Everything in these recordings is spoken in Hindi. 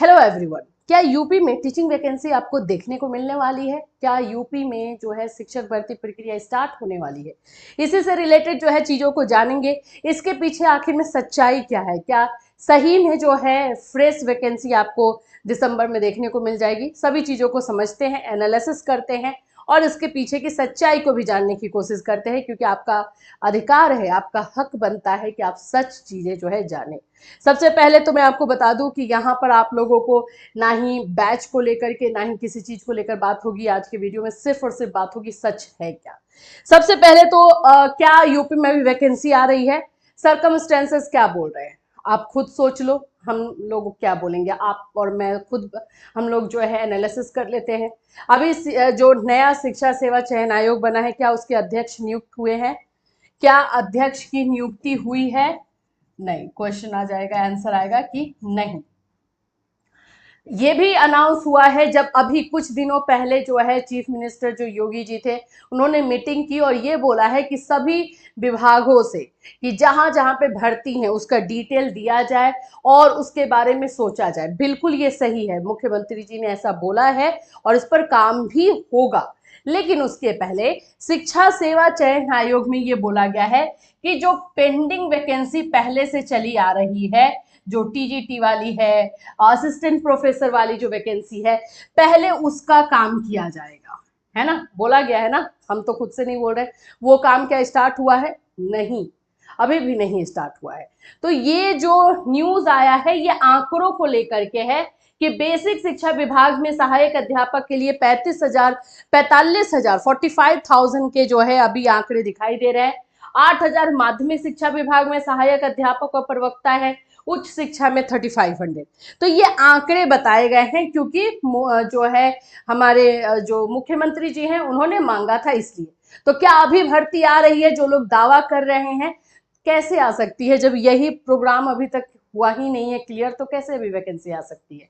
हेलो एवरीवन, क्या यूपी में टीचिंग वैकेंसी आपको देखने को मिलने वाली है? क्या यूपी में जो है शिक्षक भर्ती प्रक्रिया स्टार्ट होने वाली है? इसी से रिलेटेड जो है चीजों को जानेंगे। इसके पीछे आखिर में सच्चाई क्या है? क्या सही में जो है फ्रेश वैकेंसी आपको दिसंबर में देखने को मिल जाएगी? सभी चीजों को समझते हैं, एनालिसिस करते हैं और इसके पीछे की सच्चाई को भी जानने की कोशिश करते हैं, क्योंकि आपका अधिकार है, आपका हक बनता है कि आप सच चीजें जो है जाने। सबसे पहले तो मैं आपको बता दूं कि यहाँ पर आप लोगों को ना ही बैच को लेकर के ना ही किसी चीज को लेकर बात होगी। आज के वीडियो में सिर्फ और सिर्फ बात होगी सच है क्या। सबसे पहले तो क्या यूपी में भी वैकेंसी आ रही है? सरकमस्टेंसेस क्या बोल रहे हैं आप खुद सोच लो। हम लोग क्या बोलेंगे, आप और मैं खुद हम लोग जो है एनालिसिस कर लेते हैं। अभी जो नया शिक्षा सेवा चयन आयोग बना है, क्या उसके अध्यक्ष नियुक्त हुए हैं? क्या अध्यक्ष की नियुक्ति हुई है? नहीं। क्वेश्चन आ जाएगा, आंसर आएगा कि नहीं। ये भी अनाउंस हुआ है जब अभी कुछ दिनों पहले जो है चीफ मिनिस्टर जो योगी जी थे, उन्होंने मीटिंग की और ये बोला है कि सभी विभागों से कि जहां जहां पे भर्ती है उसका डिटेल दिया जाए और उसके बारे में सोचा जाए। बिल्कुल ये सही है, मुख्यमंत्री जी ने ऐसा बोला है और इस पर काम भी होगा। लेकिन उसके पहले शिक्षा सेवा चयन आयोग में ये बोला गया है कि जो पेंडिंग वैकेंसी पहले से चली आ रही है, जो टीजीटी वाली है, असिस्टेंट प्रोफेसर वाली जो वैकेंसी है, पहले उसका काम किया जाएगा, है ना। बोला गया है ना, हम तो खुद से नहीं बोल रहे। वो काम क्या स्टार्ट हुआ है? नहीं, अभी भी नहीं स्टार्ट हुआ है। तो ये जो न्यूज आया है ये आंकड़ों को लेकर के है कि बेसिक शिक्षा विभाग में सहायक अध्यापक के लिए 45,000 45,000 के जो है अभी आंकड़े दिखाई दे रहे हैं। 8,000 माध्यमिक शिक्षा विभाग में सहायक अध्यापक और प्रवक्ता है, उच्च शिक्षा में 3,500। तो ये आंकड़े बताए गए हैं क्योंकि जो है हमारे जो मुख्यमंत्री जी हैं उन्होंने मांगा था, इसलिए। तो क्या अभी भर्ती आ रही है? जो लोग दावा कर रहे हैं, कैसे आ सकती है जब यही प्रोग्राम अभी तक हुआ ही नहीं है क्लियर? तो कैसे अभी वैकेंसी आ सकती है?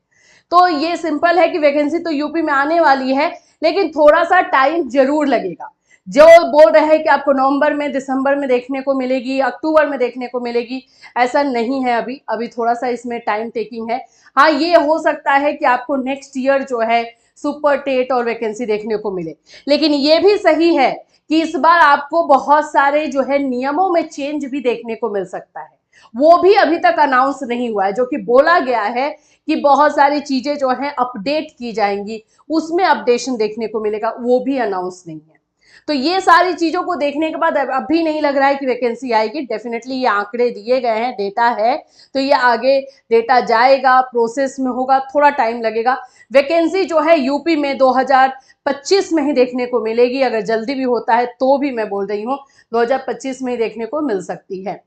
तो ये सिंपल है कि वैकेंसी तो यूपी में आने वाली है, लेकिन थोड़ा सा टाइम जरूर लगेगा। जो बोल रहे हैं कि आपको नवंबर में दिसंबर में देखने को मिलेगी, अक्टूबर में देखने को मिलेगी, ऐसा नहीं है। अभी अभी थोड़ा सा इसमें टाइम टेकिंग है। हाँ, ये हो सकता है कि आपको नेक्स्ट ईयर जो है सुपर टेट और वैकेंसी देखने को मिले। लेकिन ये भी सही है कि इस बार आपको बहुत सारे जो है नियमों में चेंज भी देखने को मिल सकता है। वो भी अभी तक अनाउंस नहीं हुआ है। जो कि बोला गया है कि बहुत सारी चीजें जो है अपडेट की जाएंगी, उसमें अपडेशन देखने को मिलेगा, वो भी अनाउंस नहीं है। तो ये सारी चीजों को देखने के बाद अभी नहीं लग रहा है कि वैकेंसी आएगी। डेफिनेटली ये आंकड़े दिए गए हैं, डेटा है, तो ये आगे डेटा जाएगा, प्रोसेस में होगा, थोड़ा टाइम लगेगा। वैकेंसी जो है यूपी में 2025 में ही देखने को मिलेगी। अगर जल्दी भी होता है तो भी मैं बोल रही हूँ 2025 में ही देखने को मिल सकती है।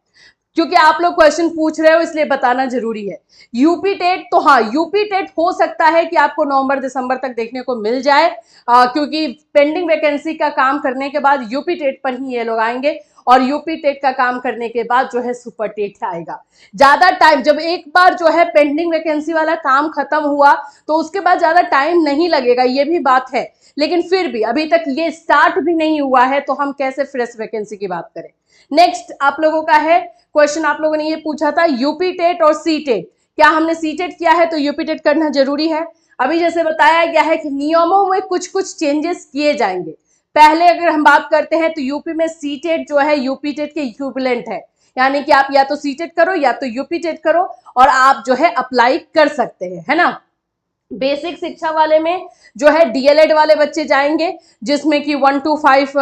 क्योंकि आप लोग क्वेश्चन पूछ रहे हो इसलिए बताना जरूरी है। यूपी टेट, तो हाँ, यूपी टेट हो सकता है कि आपको नवंबर दिसंबर तक देखने को मिल जाए, क्योंकि पेंडिंग वैकेंसी का काम करने के बाद यूपी टेट पर ही ये लोग आएंगे और यूपी टेट का काम करने के बाद जो है सुपर टेट आएगा। ज्यादा टाइम, जब एक बार जो है पेंडिंग वैकेंसी वाला काम खत्म हुआ तो उसके बाद ज्यादा टाइम नहीं लगेगा, ये भी बात है। लेकिन फिर भी अभी तक ये स्टार्ट भी नहीं हुआ है तो हम कैसे फ्रेश वैकेंसी की बात करें। नेक्स्ट आप लोगों का है क्वेश्चन, आप लोगों ने ये पूछा था यूपी टेट और सी टेट। क्या हमने सी टेट किया है तो यूपी टेट करना जरूरी है? अभी जैसे बताया गया है कि नियमों में कुछ कुछ चेंजेस किए जाएंगे। पहले अगर हम बात करते हैं तो यूपी में सी टेट जो है यूपी टेट के इक्विवेलेंट है, यानी कि आप या तो सी टेट करो या तो यूपी टेट करो और आप जो है अप्लाई कर सकते हैं, है ना। बेसिक शिक्षा वाले में जो है डीएलएड वाले बच्चे जाएंगे, जिसमें कि 1 to 5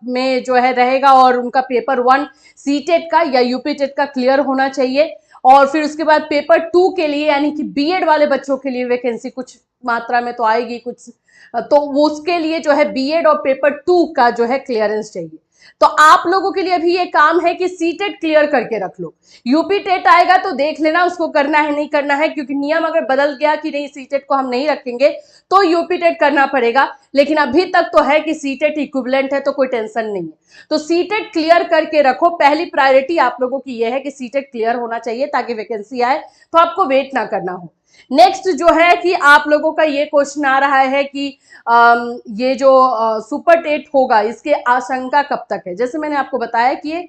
में जो है रहेगा और उनका पेपर 1 सीटेट का या यूपी टेट का क्लियर होना चाहिए। और फिर उसके बाद पेपर 2 के लिए यानी कि बीएड वाले बच्चों के लिए वैकेंसी कुछ मात्रा में तो आएगी कुछ, तो वो उसके लिए जो है बीएड और पेपर 2 का जो है क्लियरेंस चाहिए। तो आप लोगों के लिए अभी ये काम है कि सीटेट क्लियर करके रख लो। यूपी टेट आएगा तो देख लेना उसको करना है नहीं करना है, क्योंकि नियम अगर बदल गया कि नहीं सीटेट को हम नहीं रखेंगे तो यूपी टेट करना पड़ेगा। लेकिन अभी तक तो है कि सीटेट इक्विवेलेंट है तो कोई टेंशन नहीं है। तो सीटेट क्लियर करके रखो। पहली प्रायोरिटी आप लोगों की यह है कि सीटेट क्लियर होना चाहिए ताकि वैकेंसी आए तो आपको वेट ना करना हो। नेक्स्ट जो है कि आप लोगों का ये क्वेश्चन आ रहा है कि ये जो सुपर टेट होगा इसके आशंका कब तक है। जैसे मैंने आपको बताया कि ये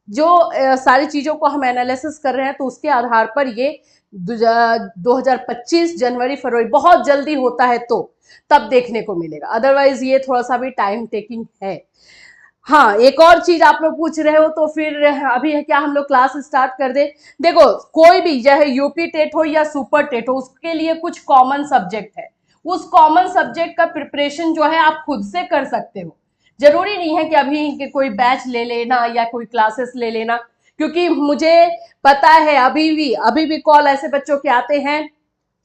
जो सारी चीजों को हम एनालिसिस कर रहे हैं तो उसके आधार पर ये 2025 जनवरी फरवरी बहुत जल्दी होता है तो तब देखने को मिलेगा, अदरवाइज ये थोड़ा सा भी टाइम टेकिंग है। हाँ, एक और चीज आप लोग पूछ रहे हो तो फिर अभी है क्या हम लोग क्लास स्टार्ट कर दे? देखो, कोई भी चाहे यूपी टेट हो या सुपर टेट हो, उसके लिए कुछ कॉमन सब्जेक्ट है। उस कॉमन सब्जेक्ट का प्रिपरेशन जो है आप खुद से कर सकते हो। जरूरी नहीं है कि अभी कि कोई बैच ले लेना या कोई क्लासेस ले लेना, क्योंकि मुझे पता है अभी भी कॉल ऐसे बच्चों के आते हैं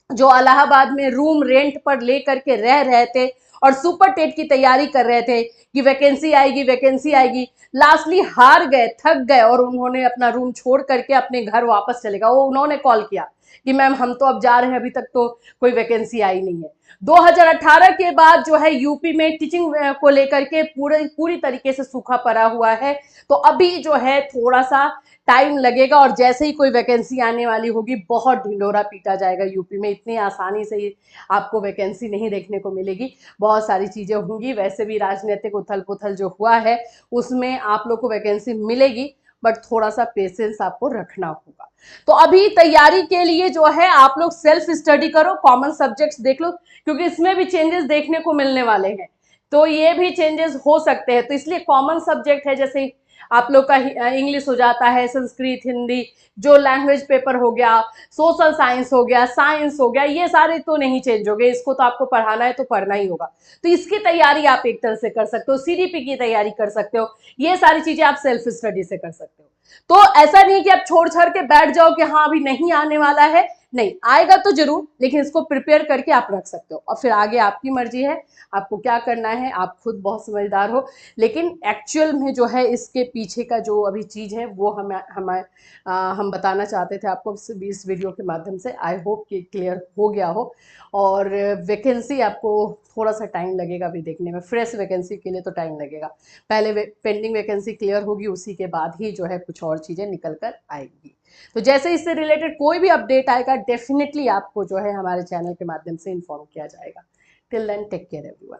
जो इलाहाबाद में रूम रेंट पर ले करके रह रहे थे और सुपर टेट की तैयारी कर रहे थे कि वैकेंसी आएगी वैकेंसी आएगी, लास्टली हार गए, थक गए और उन्होंने अपना रूम छोड़ करके अपने घर वापस चले गए। वो उन्होंने कॉल किया कि मैम हम तो अब जा रहे हैं, अभी तक तो कोई वैकेंसी आई नहीं है। 2018 के बाद जो है यूपी में टीचिंग को लेकर के पूरी तरीके से सूखा पड़ा हुआ है। तो अभी जो है थोड़ा सा टाइम लगेगा और जैसे ही कोई वैकेंसी आने वाली होगी बहुत ढिंडोरा पीटा जाएगा यूपी में। इतनी आसानी से ही आपको वैकेंसी नहीं देखने को मिलेगी, बहुत सारी चीजें होंगी। वैसे भी राजनीतिक उथल पुथल जो हुआ है उसमें आप लोग को वैकेंसी मिलेगी, बट थोड़ा सा पेशेंस आपको रखना होगा। तो अभी तैयारी के लिए जो है आप लोग सेल्फ स्टडी करो, कॉमन सब्जेक्ट्स देख लो, क्योंकि इसमें भी चेंजेस देखने को मिलने वाले हैं। तो ये भी चेंजेस हो सकते हैं, तो इसलिए कॉमन सब्जेक्ट है, जैसे आप लोग का इंग्लिश हो जाता है, संस्कृत, हिंदी, जो लैंग्वेज पेपर हो गया, सोशल साइंस हो गया, साइंस हो गया, ये सारे तो नहीं चेंज हो गए, इसको तो आपको पढ़ाना है तो पढ़ना ही होगा। तो इसकी तैयारी आप एक तरह से कर सकते हो, सीडीपी की तैयारी कर सकते हो, ये सारी चीजें आप सेल्फ स्टडी से कर सकते हो। तो ऐसा नहीं कि आप छोड़ छाड़ के बैठ जाओ कि हाँ अभी नहीं आने वाला है, नहीं आएगा तो जरूर, लेकिन इसको प्रिपेयर करके आप रख सकते हो और फिर आगे आपकी मर्जी है आपको क्या करना है, आप खुद बहुत समझदार हो। लेकिन एक्चुअल में जो है इसके पीछे का जो अभी चीज है वो हम बताना चाहते थे आपको इस वीडियो के माध्यम से। आई होप कि क्लियर हो गया हो। और वैकेंसी आपको थोड़ा सा टाइम लगेगा अभी देखने में, फ्रेश वैकेंसी के लिए तो टाइम लगेगा। पहले पेंडिंग वैकेंसी क्लियर होगी, उसी के बाद ही जो है कुछ और चीजें निकल कर आएगी। तो जैसे इससे रिलेटेड कोई भी अपडेट आएगा डेफिनेटली आपको जो है हमारे चैनल के माध्यम से इन्फॉर्म किया जाएगा। Till then take care everyone.